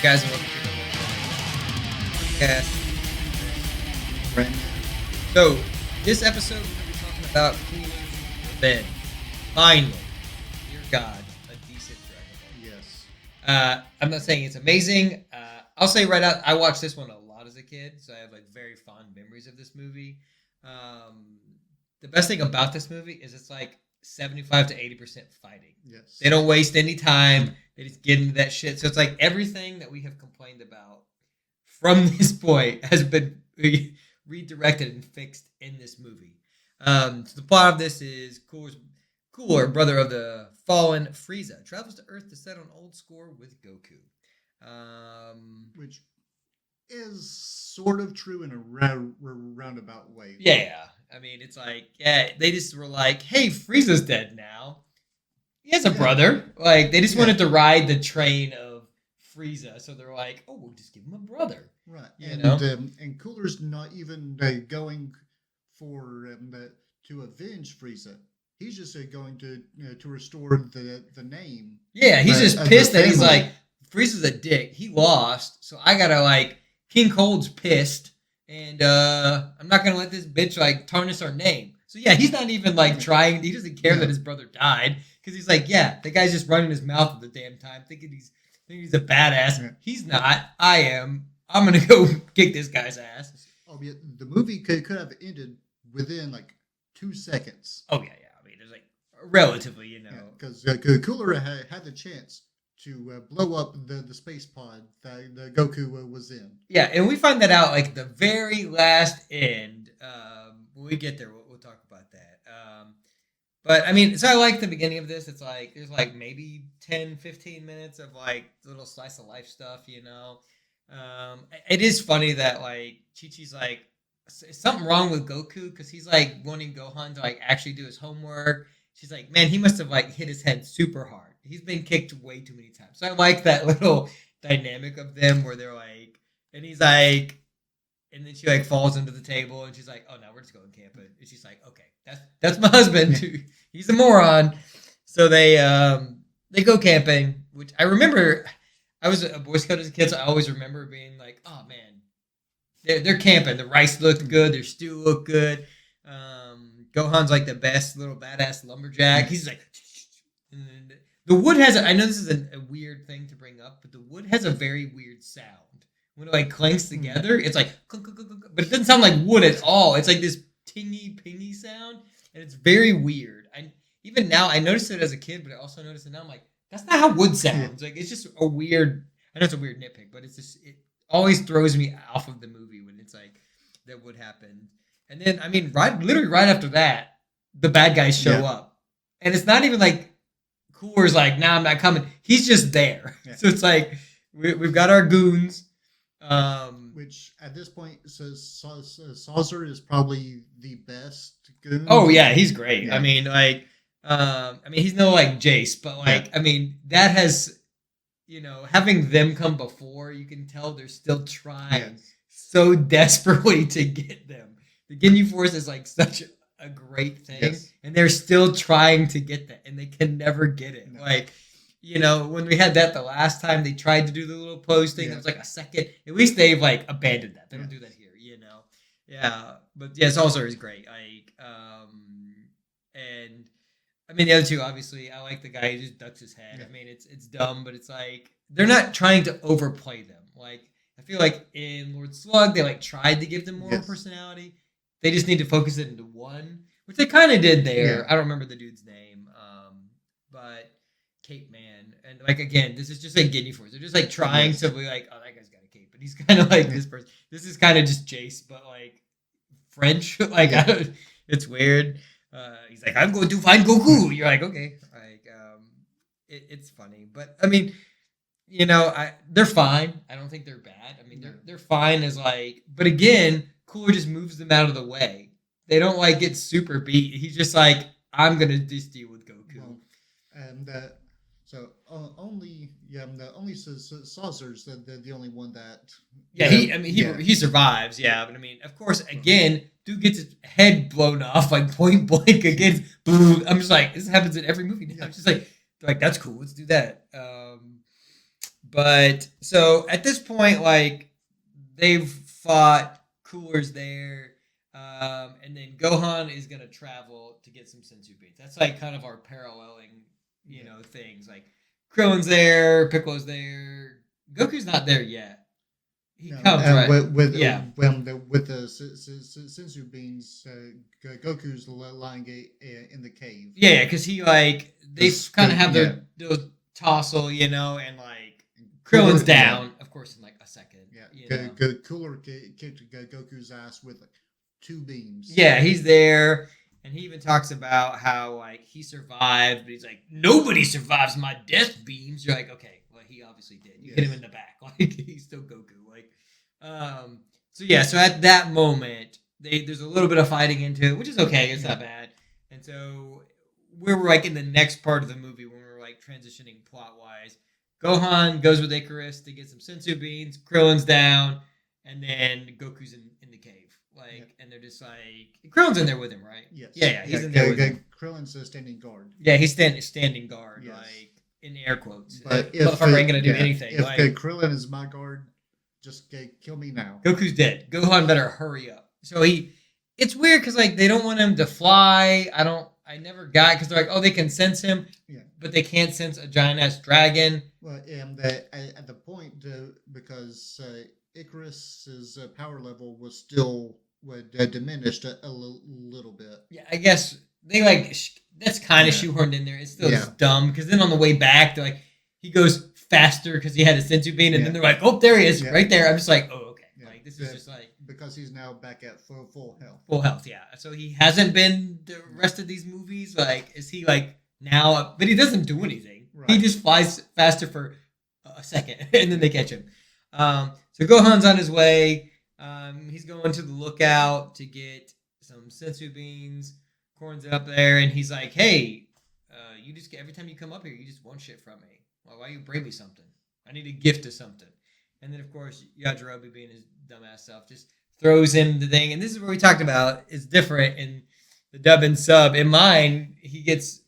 guys, and welcome to the podcast. Right. So, this episode, we're going to be talking about Cooler's Revenge. Finally, dear God, a decent Dragon Ball. Yes. I'm not saying it's amazing. I'll say right out, I watched this one a lot as a kid, so I have like very fond memories of this movie. The best thing about this movie is it's like 75 to 80% fighting. Yes. They don't waste any time. They just get into that shit. So it's like everything that we have complained about from this point has been redirected and fixed in this movie. So the plot of this is Cooler, brother of the fallen Frieza, travels to Earth to set an old score with Goku. Which is sort of true in a roundabout way. Yeah. I mean, it's like, yeah, they just were like, hey, Frieza's dead now. He has a brother. Like, they just wanted to ride the train of Frieza. So they're like, oh, we'll just give him a brother. Right. You And Cooler's not even going for to avenge Frieza. He's just going to restore the name. Yeah, he's just pissed that he's family. like, Frieza's a dick. He lost. So I gotta, like, King Cold's pissed. And I'm not gonna let this bitch, like, tarnish our name. So yeah, he's not even, like, trying. He doesn't care that his brother died. Because he's like, yeah, the guy's just running his mouth all the damn time, thinking he's a badass. Yeah. He's not. I am. I'm gonna go kick this guy's ass. Oh, yeah, the movie could have ended within like 2 seconds. Oh yeah. I mean, there's like relatively, you know. Because Cooler had the chance to blow up the space pod that Goku was in. Yeah, and we find that out like the very last end. When we get there, we'll talk about that. But I mean, so I like the beginning of this. It's like there's like maybe 10, 15 minutes of like little slice of life stuff, you know. It is funny that like Chi-Chi's like, is something wrong with Goku? Because he's like wanting Gohan to like actually do his homework. She's like, man, he must have like hit his head super hard. He's been kicked way too many times. So I like that little dynamic of them where they're like, and he's like, and then she like falls into the table and she's like, oh no, we're just going camping. And she's like, okay, that's my husband. He's a moron. So they go camping, which I remember. I was a Boy Scout as a kid, so I always remember being like, oh man, they're camping. The rice looked good. Their stew looked good. Gohan's like the best little badass lumberjack. He's like, and the wood has. I know this is a weird thing to bring up, but the wood has a very weird sound when it like clanks together. It's like, clunk, clunk, clunk, clunk, but it doesn't sound like wood at all. It's like this tingy, pingy sound, and it's very weird. Even now, I noticed it as a kid, but I also noticed it now. I'm like, that's not how wood sounds. Like, it's just a weird. I know it's a weird nitpick, but it's just it always throws me off of the movie when it's like that would happen. And then, I mean, literally right after that, the bad guys show up. And it's not even like Cooler's like, nah, I'm not coming. He's just there. Yeah. So it's like, we've got our goons. Which, at this point, Saucer is probably the best goon. Oh, yeah, he's great. Yeah. I mean, like, he's no, like, Jace. But, like, I mean, that has, you know, having them come before, you can tell they're still trying so desperately to get them. The Ginyu Force is like such a great thing, and they're still trying to get that, and they can never get it. No. Like, you know, when we had that the last time, they tried to do the little pose thing. It was like a second. At least they've like abandoned that. They don't do that here, you know. Yeah, but yeah, Salsa is great. Like, and I mean the other two, obviously, I like the guy who just ducks his head. I mean, it's dumb, but it's like they're not trying to overplay them. Like, I feel like in Lord Slug, they like tried to give them more personality. They just need to focus it into one, which they kind of did there. Yeah. I don't remember the dude's name, but Cape Man. And, like, again, this is just like Ginyu Force. They're just, like, trying to be like, oh, that guy's got a cape. But he's kind of like this person. This is kind of just Jace, but, like, French. Like, it's weird. He's like, I'm going to find Goku. You're like, okay. Like, it's funny. But, I mean, you know, they're fine. I don't think they're bad. I mean, they're fine as, like, but again, Cooler just moves them out of the way. They don't like get super beat. He's just like, I'm gonna just deal with Goku. Well, and so only Saucer's the only one that. Yeah, he survives. Yeah, but I mean, of course, again, dude gets his head blown off like point blank again. Boom! I'm just like, this happens in every movie now. I'm just like that's cool. Let's do that. But so at this point, like they've fought. Cooler's there, and then Gohan is gonna travel to get some sensu beans. That's like kind of our paralleling, things. Like Krillin's there, Piccolo's there, Goku's not there yet. He comes right with the sensu beans. Goku's lying in the cave. Yeah, because he they kind of have their tussle, and like Krillin's down, of course, in like a second. Yeah, Cooler kicked Goku's ass with like 2 beams. Yeah, he's there, and he even talks about how like he survived, but he's like, nobody survives my death beams. You're like, okay, well he obviously did. You hit him in the back, like he's still Goku. Like, so at that moment, there's a little bit of fighting into it, which is okay. It's not bad. And so we're like in the next part of the movie when we're like transitioning plot wise. Gohan goes with Icarus to get some sensu beans. Krillin's down, and then Goku's in the cave. And they're just like Krillin's in there with him, right? Yes. Yeah. He's in there with him. Krillin's standing guard. Yeah, he's standing guard, yes. like in air quotes. But if I ain't gonna do anything, if Krillin is my guard, just kill me now. Goku's dead. Gohan better hurry up. So it's weird because like they don't want him to fly. I never got because they're like, oh, they can sense him, but they can't sense a giant ass dragon. Well, at the point because Icarus's power level was still diminished a little bit. Yeah, I guess they that's kind of shoehorned in there. It's still just dumb because then on the way back, they're like, he goes faster because he had a sensu bean, and then they're like, oh, there he is, right there. I'm just like, oh, okay. Yeah. Like this is just like because he's now back at full health. Full health, yeah. So he hasn't been the rest of these movies. Like, is he like now? But he doesn't do anything. Right. He just flies faster for a second, and then they catch him. So Gohan's on his way. He's going to the lookout to get some sensu beans. Korn's up there, and he's like, "Hey, you just every time you come up here, you just want shit from me. Well, why you bring me something? I need a gift or something." And then, of course, Yajirobe, being his dumbass self, just throws him the thing. And this is what we talked about. It's different in the dub and sub. In mine,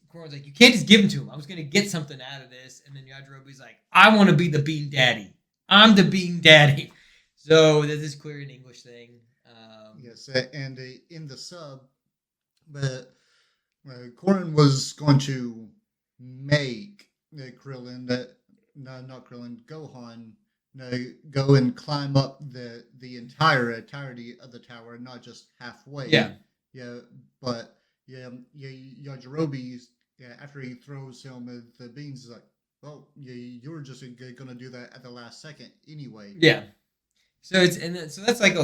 Korn's like, you can't just give him to him. I was going to get something out of this. And then Yajirobe's like, I want to be the bean daddy. I'm the bean daddy. So this is clear in English thing. Yes, and in the sub, Korn was going to make Krillin, not Krillin, Gohan, go and climb up the entirety of the tower, not just halfway. Yeah. Yeah, but Yajirobe, after he throws him the beans, is like, well, you were just gonna do that at the last second anyway. Yeah. So so that's like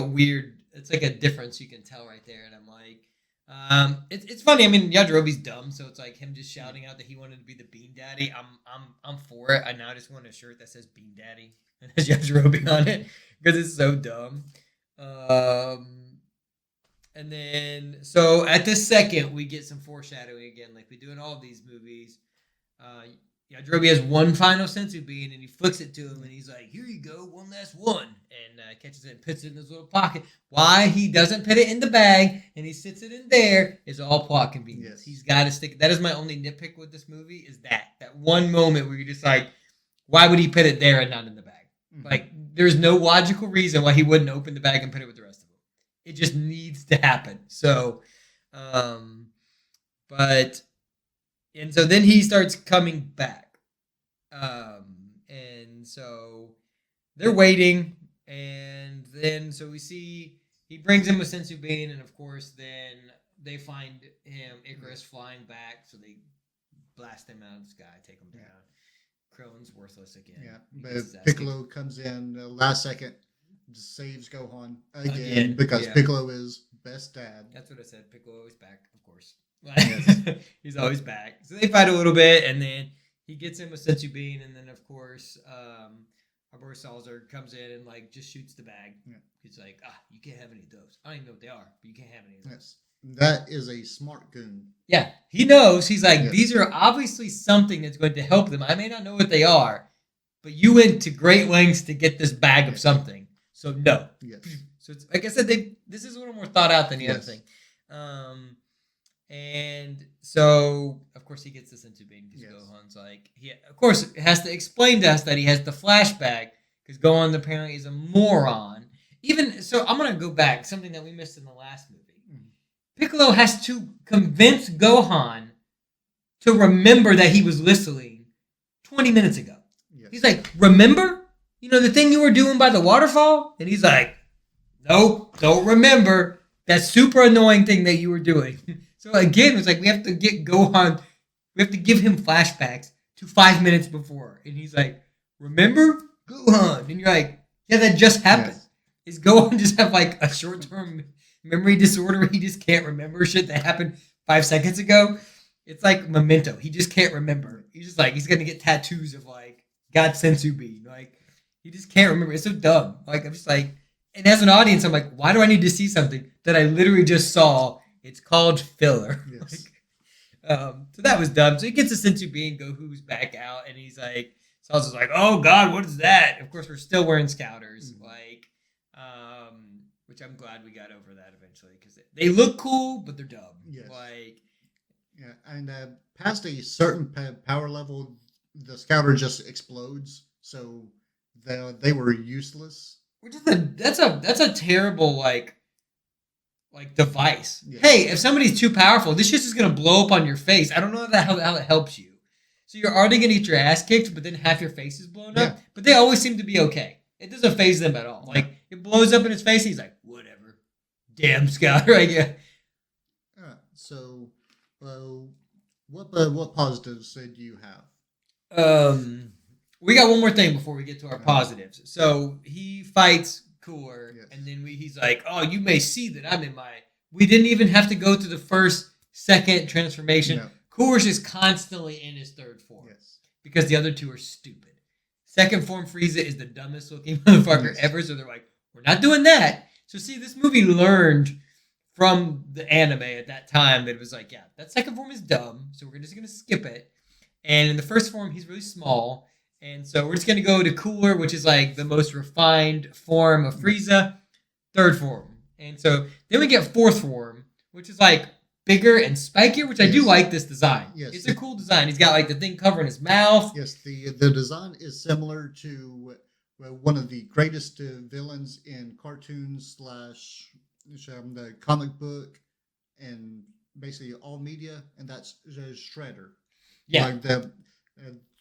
it's like a difference you can tell right there, and I'm like, it's funny. I mean, Yajirobe's dumb, so it's like him just shouting out that he wanted to be the bean daddy. I'm for it. I now just want a shirt that says bean daddy and has Yajirobe on it because it's so dumb. And then so at this second we get some foreshadowing again, like we do in all of these movies. Yajirobe has one final sensu bean, and he flicks it to him, and he's like, "Here you go, one last one," and catches it and puts it in his little pocket. Why he doesn't put it in the bag and he sits it in there is all plot convenience. Yes. He's got to stick. That is my only nitpick with this movie is that one moment where you're just like, why would he put it there and not in the bag? Mm-hmm. Like, there's no logical reason why he wouldn't open the bag and put it with the rest of them. It just needs to happen. So, and so then he starts coming back. And so they're waiting, and then so we see he brings him a sensu bean, and of course then they find him, Icarus, flying back, so they blast him out of the sky, take him down. Krillin's worthless again. Yeah, but Piccolo comes in last second, just saves Gohan again because Piccolo is best dad. That's what I said. Piccolo always back, of course. Yes. He's always back. So they fight a little bit, and then he gets him a sensu bean, and then of course, Arbor Salzer comes in and like just shoots the bag. Yeah. He's like, you can't have any of those. I don't even know what they are, but you can't have any of those. Yes. That is a smart goon. Yeah, he knows. He's like, these are obviously something that's going to help them. I may not know what they are, but you went to great lengths to get this bag of something. So no. Yes. So it's, like I said, this is a little more thought out than the other thing. And so, of course, he gets this into being because Yes. Gohan's like, he, of course, has to explain to us that he has the flashback because Gohan apparently is a moron. Even so, I'm gonna go back something that we missed in the last movie. Piccolo has to convince Gohan to remember that he was listening 20 minutes ago. Yes. He's like, remember? You know, the thing you were doing by the waterfall? And he's like, nope, don't remember that super annoying thing that you were doing. So again, it's like we have to get Gohan, we have to give him flashbacks to 5 minutes before. And he's like, remember? Gohan. And you're like, yeah, that just happened. Yes. Is Gohan just have like a short-term memory disorder? He just can't remember shit that happened 5 seconds ago. It's like Memento. He just can't remember. He's just like, he's gonna get tattoos of like God Sensu Bean. Like, he just can't remember. It's so dumb. Like, I'm just like, and as an audience, I'm like, why do I need to see something that I literally just saw? It's called filler. Yes. So that was dumb. So he gets a Sensu Bean, Goku's back out, and he's like, Salsa's like, oh God, what is that? Of course, we're still wearing Scouters. Mm-hmm. Like, which I'm glad we got over that eventually because they look cool, but they're dumb. Yes. Like, Yeah, and past a certain power level, the Scouter just explodes. So they were useless. which is that's a terrible like device. Yeah. Hey, if somebody's too powerful, this shit's just gonna blow up on your face. I don't know how it helps you. So you're already gonna get your ass kicked, but then half your face is blown up. But they always seem to be okay. It doesn't phase them at all. Like it blows up in his face. He's like, whatever. Damn Scouter, I guess. So, what positives do you have? We got one more thing before we get to our positives. So he fights Cooler, Yes. and then he's like, "Oh, you may see that I'm in my." We didn't even have to go to the second transformation. No. Cooler's just constantly in his third form Yes. because the other two are stupid. Second form Frieza is the dumbest looking motherfucker Yes. ever. So they're like, "We're not doing that." So see, this movie learned from the anime at that time that it was like, yeah, that second form is dumb, so we're just gonna skip it. And in the first form, he's really small. And so we're just going to go to Cooler, which is like the most refined form of Frieza, third form. And so then we get fourth form, which is like bigger and spikier, which I do like this design. Yes. It's a cool design. He's got like the thing covering his mouth. Yes, the design is similar to one of the greatest villains in cartoons / the comic book and basically all media, and that's Shredder. Yeah. Like the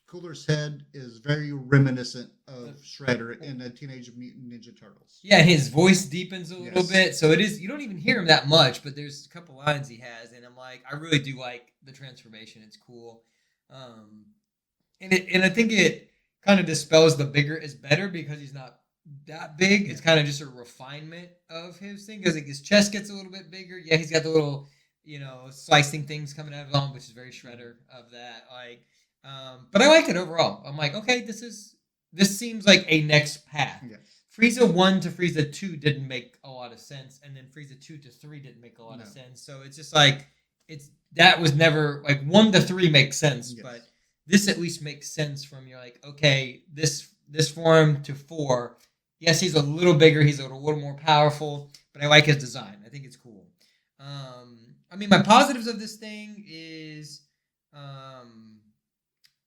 Cooler's head is very reminiscent of Shredder in the Teenage Mutant Ninja Turtles. Yeah, and his voice deepens a little Yes. bit. So it is, you don't even hear him that much, but there's a couple lines he has. And I'm like, I really do like the transformation. It's cool. And I think it kind of dispels the bigger is better because he's not that big. It's kind of just a refinement of his thing because his chest gets a little bit bigger. Yeah, he's got the little, slicing things coming out of his arm, which is very Shredder of that. Like, but I like it overall. I'm like, okay, this seems like a next path. Yes. Frieza 1 to Frieza 2 didn't make a lot of sense, and then Frieza 2 to 3 didn't make a lot of sense. So it's just like that was never like 1 to 3 makes sense, but this at least makes sense from you're like, okay, this form to 4. Yes, he's a little bigger, he's a little more powerful, but I like his design. I think it's cool. I mean, my positives of this thing is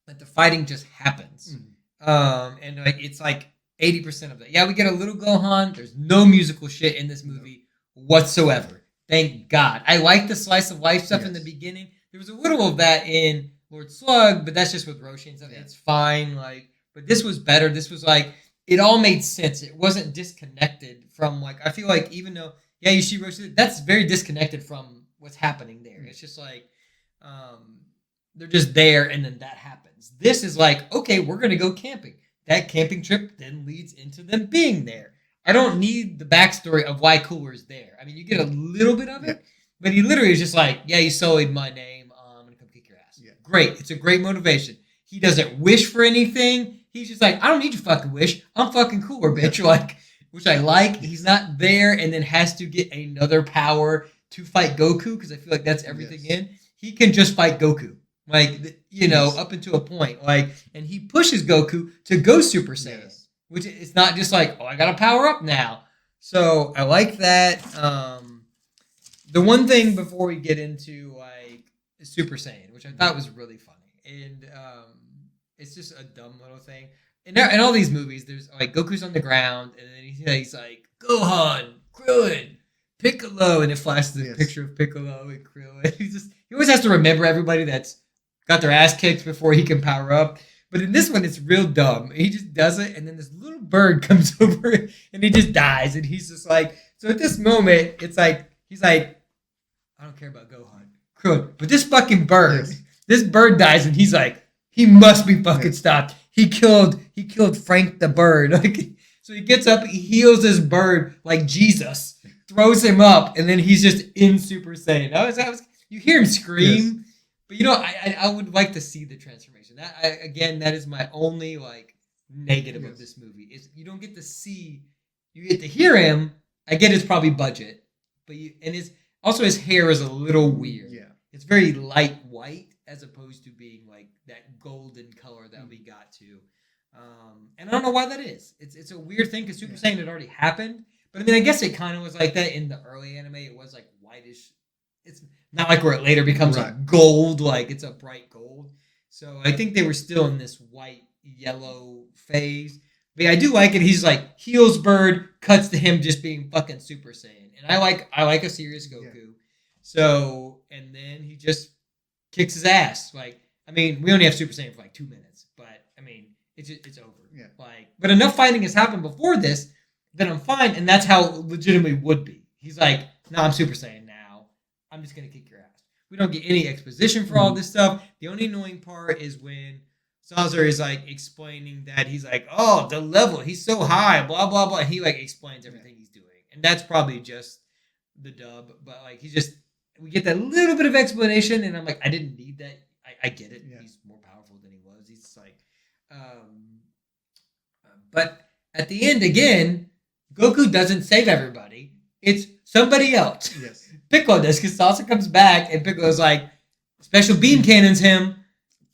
that the fighting just happens. And like it's like 80% of that. Yeah, we get a little Gohan. There's no musical shit in this movie whatsoever. Thank God. I like the slice of life stuff in the beginning. There was a little of that in Lord Slug, but that's just with Roshi and stuff. Yeah. It's fine. Like, but this was better. This was like it all made sense. It wasn't disconnected from like I feel like even though you see Roshi, that's very disconnected from what's happening there. It's just like they're just there and then that happens. This is like, okay, we're gonna go camping. That camping trip then leads into them being there. I don't need the backstory of why Cooler's there. I mean, you get a little bit of it, but he literally is just like, yeah, you sullied my name. I'm going to come kick your ass. Yeah. Great. It's a great motivation. He doesn't wish for anything. He's just like, I don't need your fucking wish. I'm fucking Cooler, bitch. Like, which I like. He's not there and then has to get another power to fight Goku because I feel like that's everything in. He can just fight Goku. Like, up until a point. Like, and he pushes Goku to go Super Saiyan. Yes. Which it's not just like, oh, I got to power up now. So I like that. The one thing before we get into like Super Saiyan, which I thought was really funny. And it's just a dumb little thing. And in all these movies, there's like Goku's on the ground, and then he's like Gohan, Krillin, Piccolo, and it flashes the picture of Piccolo and Krillin. He always has to remember everybody that's got their ass kicked before he can power up. But in this one, it's real dumb. He just does it, and then this little bird comes over, and he just dies, and he's just like. So at this moment, it's like he's like, I don't care about Gohan, Krillin, but this fucking bird, this bird dies, and he's like, he must be fucking stopped. He killed Frank the bird. Like, so he gets up, he heals this bird like Jesus, throws him up, and then he's just in Super Saiyan. You hear him scream, but I would like to see the transformation. That is my only like negative of this movie is you don't get to see, you get to hear him. I get it's probably budget, but his hair is a little weird. Yeah, it's very light white as opposed to being like that golden color that we got to. And I don't know why that is. It's a weird thing because Super Saiyan had already happened. But I mean, I guess it kind of was like that in the early anime. It was like whitish. It's not like where it later becomes like gold, like it's a bright gold. So I think they were still in this white, yellow phase. But yeah, I do like it. He's like heals bird, cuts to him just being fucking Super Saiyan. And I like a serious Goku. Yeah. So, and then he just kicks his ass. Like, I mean, we only have Super Saiyan for like 2 minutes, but I mean, it's over. Yeah. Like, but enough fighting has happened before this that I'm fine, and that's how it legitimately would be. He's like, no, I'm Super Saiyan now. I'm just gonna kick your ass. We don't get any exposition for all this stuff. The only annoying part is when Sazor is like explaining that he's like, oh, the level, he's so high, blah blah blah. He like explains everything he's doing, and that's probably just the dub. But like, we get that little bit of explanation, and I'm like, I didn't need that. I get it. Yeah. He's more powerful than he was. He's like, but at the end again, Goku doesn't save everybody. It's somebody else. Yes. Piccolo does, because Salsa comes back, and Piccolo's like, special beam cannons him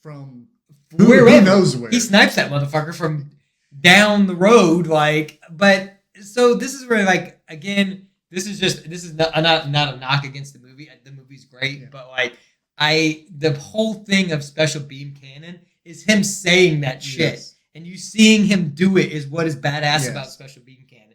from who knows where. He snipes that motherfucker from down the road, like. But so this is where, like, again, this is not a knock against the movie. The movie's great, but like, the whole thing of special beam cannon is him saying that shit, and you seeing him do it is what is badass about special beam cannon.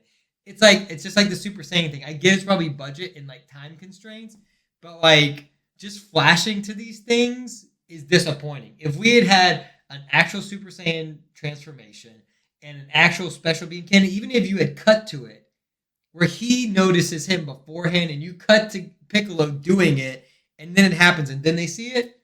It's just like the Super Saiyan thing. I get it's probably budget and like time constraints, but like just flashing to these things is disappointing. If we had an actual Super Saiyan transformation and an actual special beam cannon, even if you had cut to it where he notices him beforehand and you cut to Piccolo doing it and then it happens and then they see it,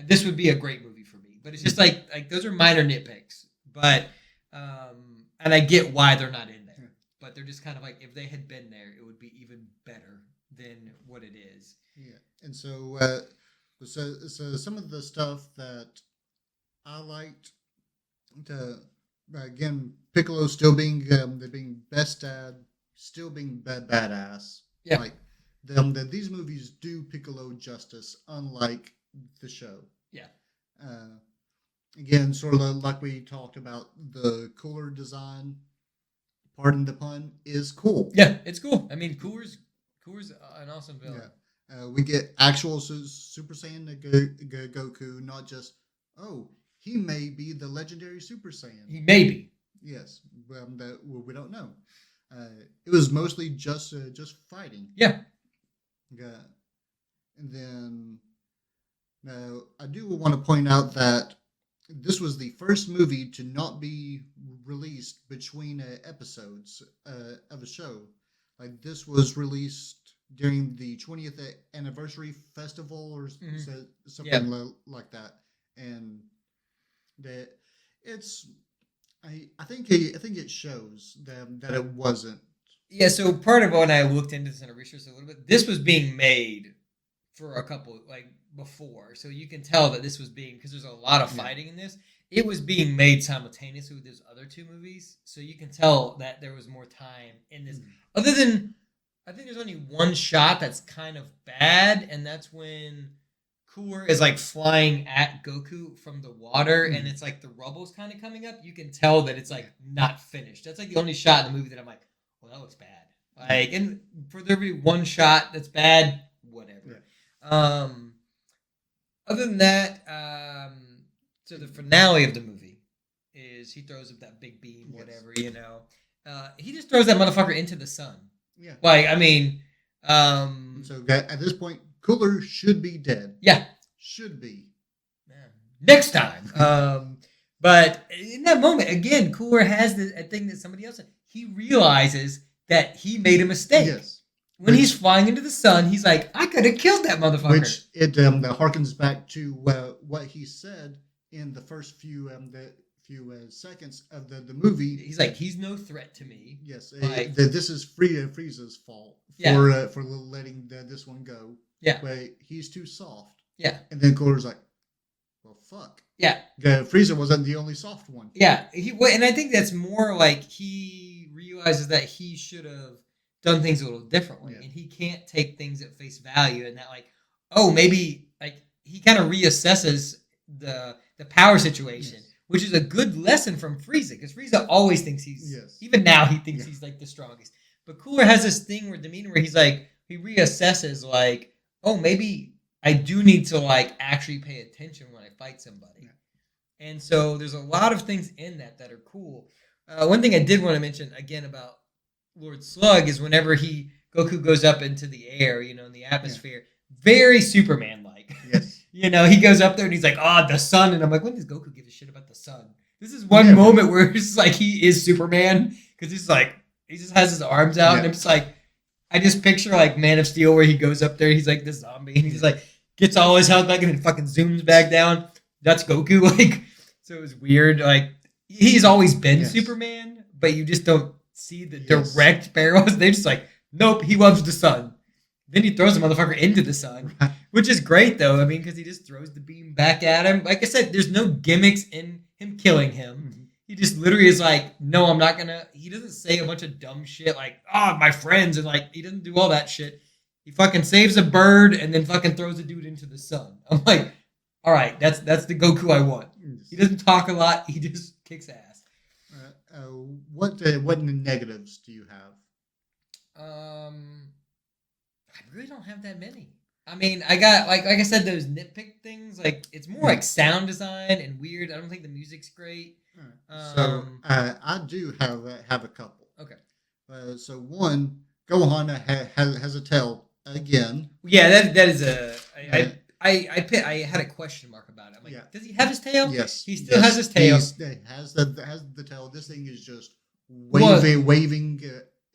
this would be a great movie for me. But it's just like those are minor nitpicks. But and I get why they're not in there. But they're just kind of like, if they had been there, it would be even better than what it is. Yeah. And so some of the stuff that I liked, again, Piccolo still being best dad, still being badass. Yeah. Like these movies do Piccolo justice, unlike the show. Yeah. Again, sort of like we talked about, the cooler design, pardon the pun, is cool. Yeah, it's cool. I mean, Cooler's an awesome villain. Yeah. We get actual Super Saiyan Goku, not just, oh, he may be the legendary Super Saiyan. He may be. Yes, we don't know. It was mostly just fighting. Yeah. And then I do want to point out that this was the first movie to not be released between episodes of a show. Like, this was released during the 20th anniversary festival or something like that, and I think it shows that it wasn't. Yeah. So part of when I looked into this and researched a little bit, this was being made for a couple before, so you can tell that this was being, because there's a lot of fighting in this. It was being made simultaneously with those other two movies, so you can tell that there was more time in this. Other than, I think there's only one shot that's kind of bad, and that's when Cooler is like flying at Goku from the water, and it's like the rubble's kind of coming up. You can tell that it's like not finished. That's like the only shot in the movie that I'm like, well, that looks bad. Like, and for there to be one shot that's bad, whatever. Yeah. Other than that, so the finale of the movie is he throws up that big beam, whatever, he just throws that motherfucker into the sun. Yeah. Like, I mean, so at this point, Cooler should be dead. Yeah. Should be. Man. Next time. But in that moment, again, Cooler has a thing that somebody else said. He realizes that he made a mistake. Yes. When he's flying into the sun, he's like, I could have killed that motherfucker. Which it harkens back to what he said in the first few seconds of the movie. He's like, he's no threat to me. Yes, like, this is Frieza's fault for letting this one go. Yeah, but he's too soft. Yeah, and then Cooler's like, well, fuck. Yeah, Frieza wasn't the only soft one. Yeah, and I think that's more like he realizes that he should have done things a little differently, and he can't take things at face value, and that like, oh, maybe like he kind of reassesses the power situation, which is a good lesson from Frieza, because Frieza always thinks he's even now he thinks he's like the strongest, but Cooler has this thing where demeanor where he's like he reassesses like, oh, maybe I do need to like actually pay attention when I fight somebody, and so there's a lot of things in that are cool. One thing I did want to mention again about Lord Slug is whenever Goku goes up into the air, in the atmosphere, very Superman-like. Yes. He goes up there and he's like, the sun. And I'm like, when does Goku give a shit about the sun? This is one moment where it's like he is Superman because he's like, he just has his arms out and it's like, I just picture like Man of Steel where he goes up there, he's like this zombie and he's like, gets all his health back and then fucking zooms back down. That's Goku. Like, so it was weird. Like, he's always been Superman, but you just don't see the direct parallels. They're just like, nope, he loves the sun. Then he throws the motherfucker into the sun, which is great though. I mean, because he just throws the beam back at him. Like I said, there's no gimmicks in him killing him. Mm-hmm. He just literally is like, no, I'm not gonna. He doesn't say a bunch of dumb shit like, my friends, and like he doesn't do all that shit. He fucking saves a bird and then fucking throws a dude into the sun. I'm like, all right, that's the Goku I want. He doesn't talk a lot. He just kicks ass. What negatives do you have? I really don't have that many. I mean, I got like I said, those nitpick things. Like it's more like sound design and weird. I don't think the music's great. So I do have a couple. Okay. So one, Gohan has a tail again. Yeah, that is a. I had a question mark about it. I'm like, does he have his tail? Yes. He still has his tail. He has the tail. This thing is just waving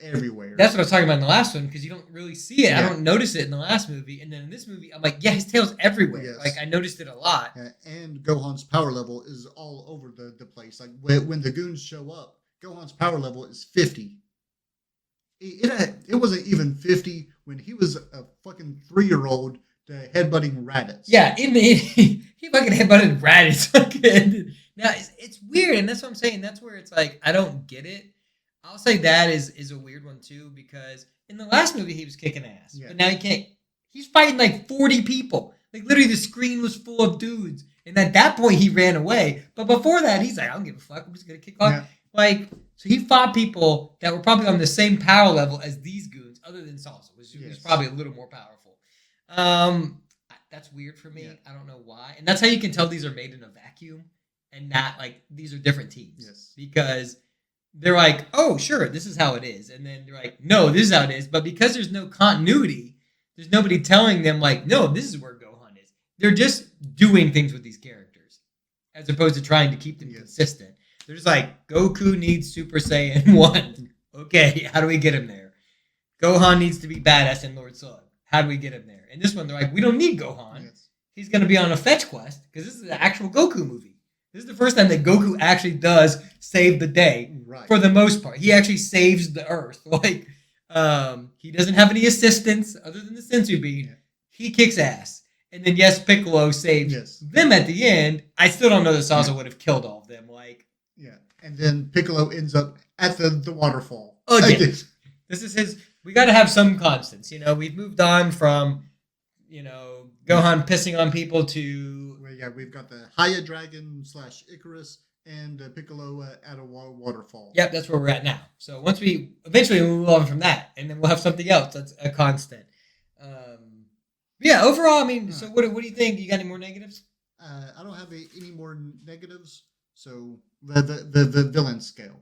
everywhere. That's what I was talking about in the last one, because you don't really see it. I don't notice it in the last movie. And then in this movie, I'm like, his tail's everywhere. Yes. Like, I noticed it a lot. And Gohan's power level is all over the place. Like, when the goons show up, Gohan's power level is 50. It wasn't even 50 when he was a fucking 3-year-old headbutting Raditz. Yeah, he fucking headbutted Raditz. Now, it's weird, and that's what I'm saying. That's where it's like, I don't get it. I'll say that is a weird one, too, because in the last movie, he was kicking ass. Yeah. But now he can't. He's fighting like 40 people. Like, literally, the screen was full of dudes. And at that point, he ran away. But before that, he's like, I don't give a fuck. I'm just going to kick off. Yeah. Like, so he fought people that were probably on the same power level as these goons, other than Salsa, which was probably a little more powerful. That's weird for me. Yeah. I don't know why. And that's how you can tell these are made in a vacuum and not like these are different teams. Yes. Because they're like, oh, sure, this is how it is. And then they're like, no, this is how it is. But because there's no continuity, there's nobody telling them like, no, this is where Gohan is. They're just doing things with these characters as opposed to trying to keep them consistent. They're just like, Goku needs Super Saiyan 1. Okay, how do we get him there? Gohan needs to be badass in Lord Slug. How do we get him there? And this one, they're like, we don't need Gohan. Yes. He's going to be on a fetch quest because this is the actual Goku movie. This is the first time that Goku actually does save the day for the most part. He actually saves the Earth. Like, he doesn't have any assistance other than the Senzu Bean. Yeah. He kicks ass. And then, Piccolo saves them at the end. I still don't know that Salsa would have killed all of them. Like, and then Piccolo ends up at the waterfall. Again. This is his... We got to have some constants. We've moved on from, Gohan pissing on people to... we've got the Haya Dragon / Icarus and Piccolo at a waterfall. Yep, that's where we're at now. So eventually we'll move on from that, and then we'll have something else that's a constant. Yeah, overall, I mean, so Alright. what do you think? You got any more negatives? I don't have any more negatives. So the villain scale.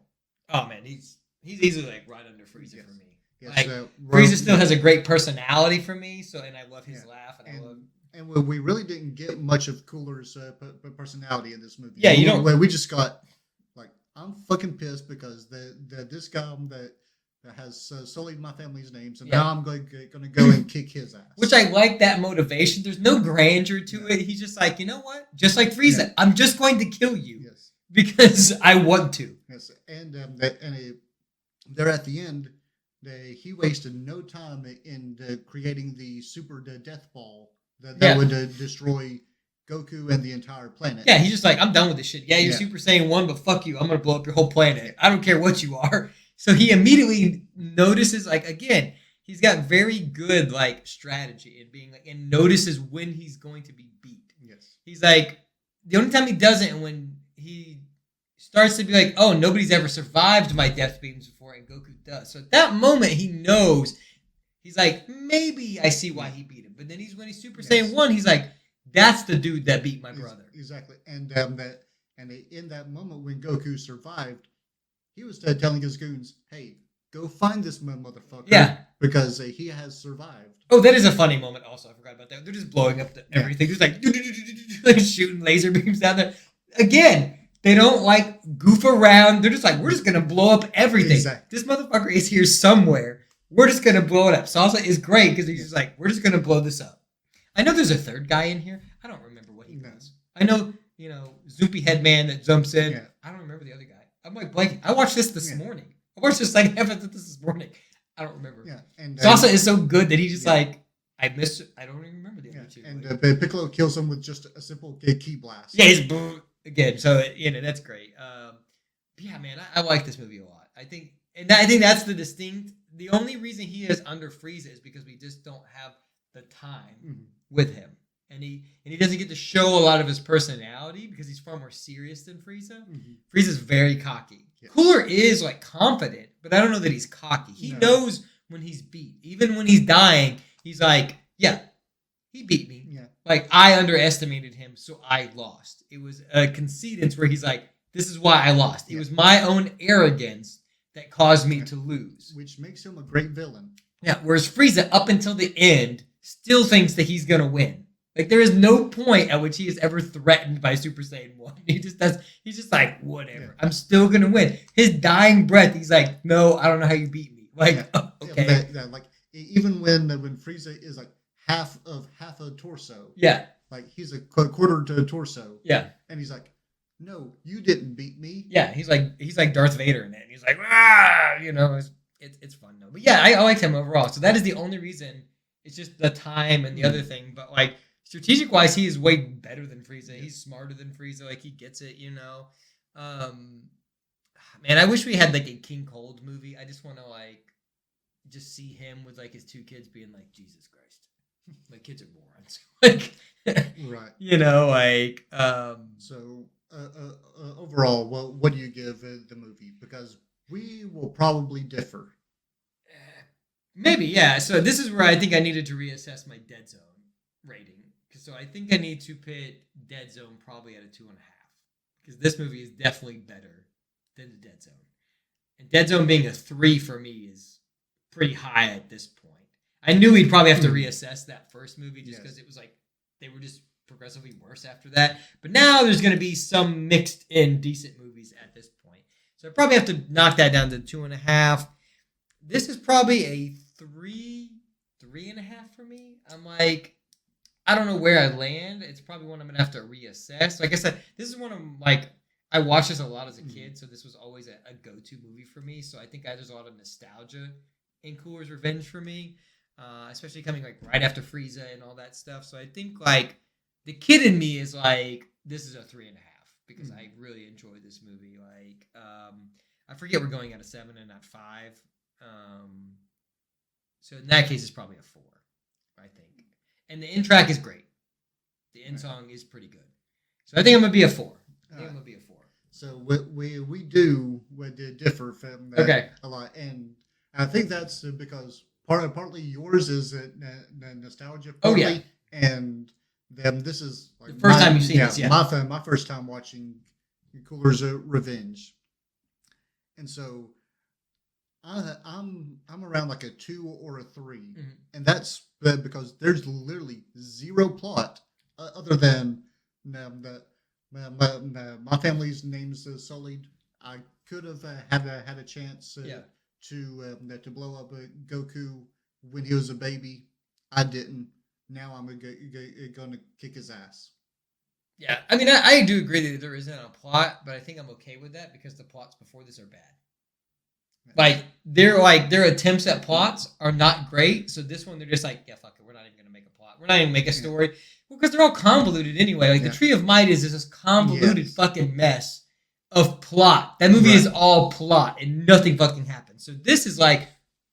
Oh man, he's easily like right under Frieza Yes. for me. Yes. Like Frieza still has a great personality for me. So and I love his Yeah. laugh and I love. And we really didn't get much of Cooler's personality in this movie. Yeah, you don't. We just got like I'm fucking pissed because this guy that has sullied my family's name, so now I'm going to go and kick his ass. Which I like that motivation. There's no grandeur to it. He's just like, you know what? Just like Frieza, I'm just going to kill you because I want to. Yes, and there at the end, he wasted no time in creating the super death ball that would destroy Goku and the entire planet. Yeah, he's just like, I'm done with this shit. Yeah, you're Super Saiyan 1, but fuck you. I'm going to blow up your whole planet. I don't care what you are. So he immediately notices, like, again, he's got very good, like, strategy in being, like, and notices when he's going to be beat. Yes. He's like, the only time he doesn't, and when he starts to be like, oh, nobody's ever survived my death beams before, and Goku does. So at that moment, he knows, he's like, maybe I see why he beat him. But then when he's Super Saiyan 1, he's like, that's the dude that beat my brother. Exactly. And in that moment when Goku survived, he was telling his goons, hey, go find this motherfucker. Yeah. Because he has survived. Oh, that is a funny moment also. I forgot about that. They're just blowing up everything. Just like shooting laser beams down there. Again, they don't like goof around. They're just like, we're just going to blow up everything. Exactly. This motherfucker is here somewhere. We're just going to blow it up. Salsa is great because he's just like, we're just going to blow this up. I know there's a third guy in here. I don't remember what he was. I know, Zoopy Headman that jumps in. Yeah. I don't remember the other guy. I'm like blanking. I watched this morning. I watched this like half of this morning. I don't remember. Yeah, and Salsa is so good that he just like I missed. I don't even remember the other two. And Piccolo kills him with just a simple key blast. Yeah, he's again. So that's great. Yeah, man, I like this movie a lot. I think that's the distinct. The only reason he is under Frieza is because we just don't have the time with him. And he doesn't get to show a lot of his personality because he's far more serious than Frieza. Mm-hmm. Frieza's very cocky. Yes. Cooler is like confident, but I don't know that he's cocky. He knows when he's beat. Even when he's dying, he's like, yeah, he beat me. Yeah. Like I underestimated him, so I lost. It was a concedence where he's like, this is why I lost. It was my own arrogance that caused me to lose. Which makes him a great villain. Yeah. Whereas Frieza, up until the end, still thinks that he's going to win. Like, there is no point at which he is ever threatened by Super Saiyan 1. He just does. He's just like, whatever. Yeah. I'm still going to win. His dying breath, he's like, no, I don't know how you beat me. Like, okay. Like, even when Frieza is like half a torso. Yeah. Like, he's a quarter to a torso. Yeah. And he's like, no, you didn't beat me. Yeah. He's like Darth Vader in it. And he's like, it's fun, though. But yeah, I liked him overall. So that is the only reason. It's just the time and the other thing. But, like, strategic wise, he is way better than Frieza. He's smarter than Frieza. Like, he gets it, Man, I wish we had like a King Cold movie. I just want to like just see him with like his two kids being like, Jesus Christ, my kids are morons. Like, right. So overall, what do you give the movie? Because we will probably differ. Maybe, yeah. So this is where I think I needed to reassess my Dead Zone rating. So I think I need to put Dead Zone probably at a 2.5 because this movie is definitely better than the Dead Zone. And Dead Zone being a 3 for me is pretty high at this point. I knew we'd probably have to reassess that first movie just because it was like they were just progressively worse after that. But now there's going to be some mixed in decent movies at this point. So I probably have to knock that down to 2.5. This is probably a 3.5 for me. I'm like, I don't know where I land. It's probably one I'm going to have to reassess. Like I said, this is one of like, I watched this a lot as a kid, so this was always a go-to movie for me. So I think there's a lot of nostalgia in Cooler's Revenge for me, especially coming like right after Frieza and all that stuff. So I think like the kid in me is like, this is a 3.5 because I really enjoyed this movie. Like, I forget we're going at a 7 and not 5. So in that case, it's probably a 4, I think. And the end track is great. The end song is pretty good. So I think I'm going to be a 4. I'm going to be a 4. So we do differ from that a lot. And I think that's because partly yours is nostalgia. Oh, Partly, yeah. and then this is like The first time you've seen this, yeah. my first time watching Cooler's Revenge, and so I'm around like a 2 or a 3, and that's because there's literally zero plot other than that my family's name's sullied. I could have had a chance to blow up Goku when he was a baby. I didn't. Now I'm going to kick his ass. Yeah, I mean, I do agree that there isn't a plot, but I think I'm okay with that because the plots before this are bad. Like their attempts at plots are not great. So this one, they're just like, yeah, fuck it, we're not even gonna make a plot. We're not even gonna make a story. Well, because they're all convoluted anyway. Like the Tree of Might is this convoluted fucking mess of plot. That movie is all plot and nothing fucking happens. So this is like,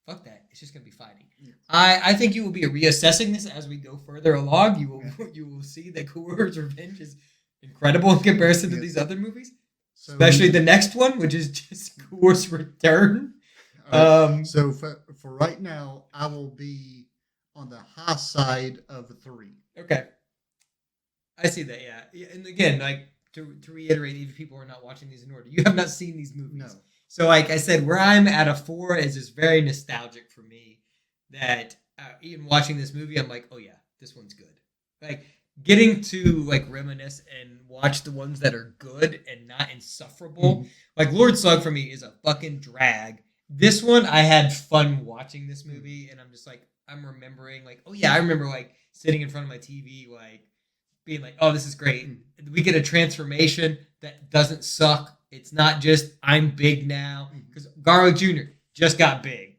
fuck that. It's just gonna be fighting. I think you will be reassessing this as we go further along. You will see that Cooler's Revenge is incredible in comparison to these other movies. So, especially the next one, which is just Cooler's Return. So for right now, I will be on the high side of a 3. Okay. I see that, yeah. And again, like to reiterate, if people are not watching these in order, you have not seen these movies. No. So like I said, where I'm at a 4 is just very nostalgic for me that even watching this movie, I'm like, oh yeah, this one's good. Like getting to like reminisce and watch the ones that are good and not insufferable. Mm-hmm. Like Lord Slug for me is a fucking drag. This one, I had fun watching this movie, and I'm just like, I'm remembering like, oh yeah, I remember like sitting in front of my TV, like being like, oh, this is great. Mm-hmm. We get a transformation that doesn't suck. It's not just I'm big now, because Garlic Jr. just got big.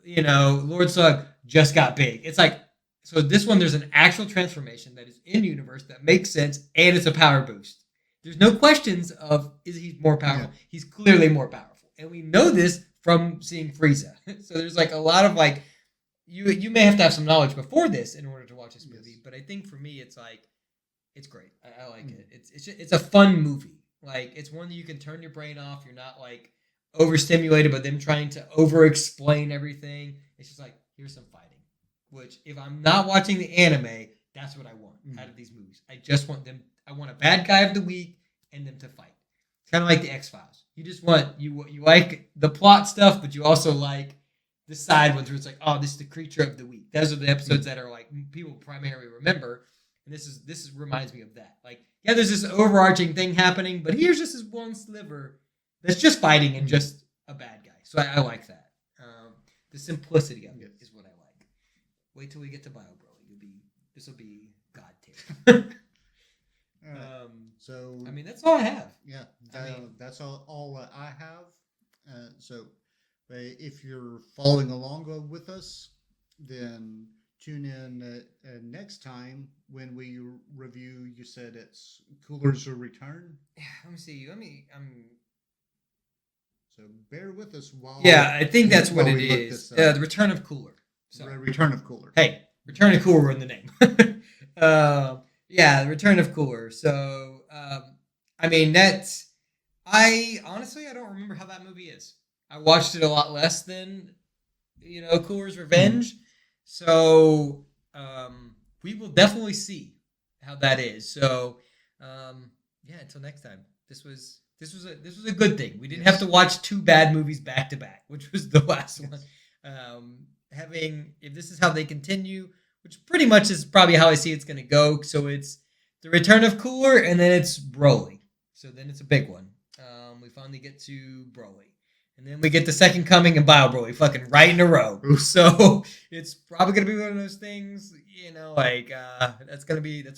You know, Lord Slug just got big. It's like, so this one, there's an actual transformation that is in universe that makes sense, and it's a power boost. There's no questions of, is he more powerful? Yeah. He's clearly more powerful. And we know this from seeing Frieza. So there's like a lot of like, you may have to have some knowledge before this in order to watch this movie. Yes. But I think for me, it's like, it's great. I like it. It's a fun movie. Like, it's one that you can turn your brain off. You're not like overstimulated by them trying to over-explain everything. It's just like, here's some fighting. Which, if I'm not watching the anime, that's what I want out of these movies. I just want them. I want a bad guy of the week and them to fight. It's kind of like the X-Files. You just want you like the plot stuff, but you also like the side ones where it's like, oh, this is the creature of the week. Those are the episodes that are like people primarily remember, and this reminds me of that. Like, yeah, there's this overarching thing happening, but here's just this one sliver that's just fighting and just a bad guy. So I like that. The simplicity of it is what I like. Wait till we get to Bio Broly. This will be god tier. So I mean, that's all I have. Yeah, that's all I have. So if you're following along with us, then tune in next time when we review. You said it's Cooler's Return. Yeah, let me see. So bear with us while. Yeah, I think that's what it is. The Return of Cooler. Sorry. Return of Cooler. Hey, Return of Cooler in the name. Yeah, the Return of Cooler. So, I mean, I don't remember how that movie is. I watched it a lot less than, Cooler's Revenge. So, we will definitely see how that is. So, yeah, until next time. This was a good thing. We didn't have to watch 2 bad movies back to back, which was the last one. If this is how they continue, which pretty much is probably how I see it's going to go. So it's the Return of Cooler, and then it's Broly. So then it's a big one. We finally get to Broly. And then we get the Second Coming and Bio Broly fucking right in a row. So it's probably going to be one of those things, that's going to be...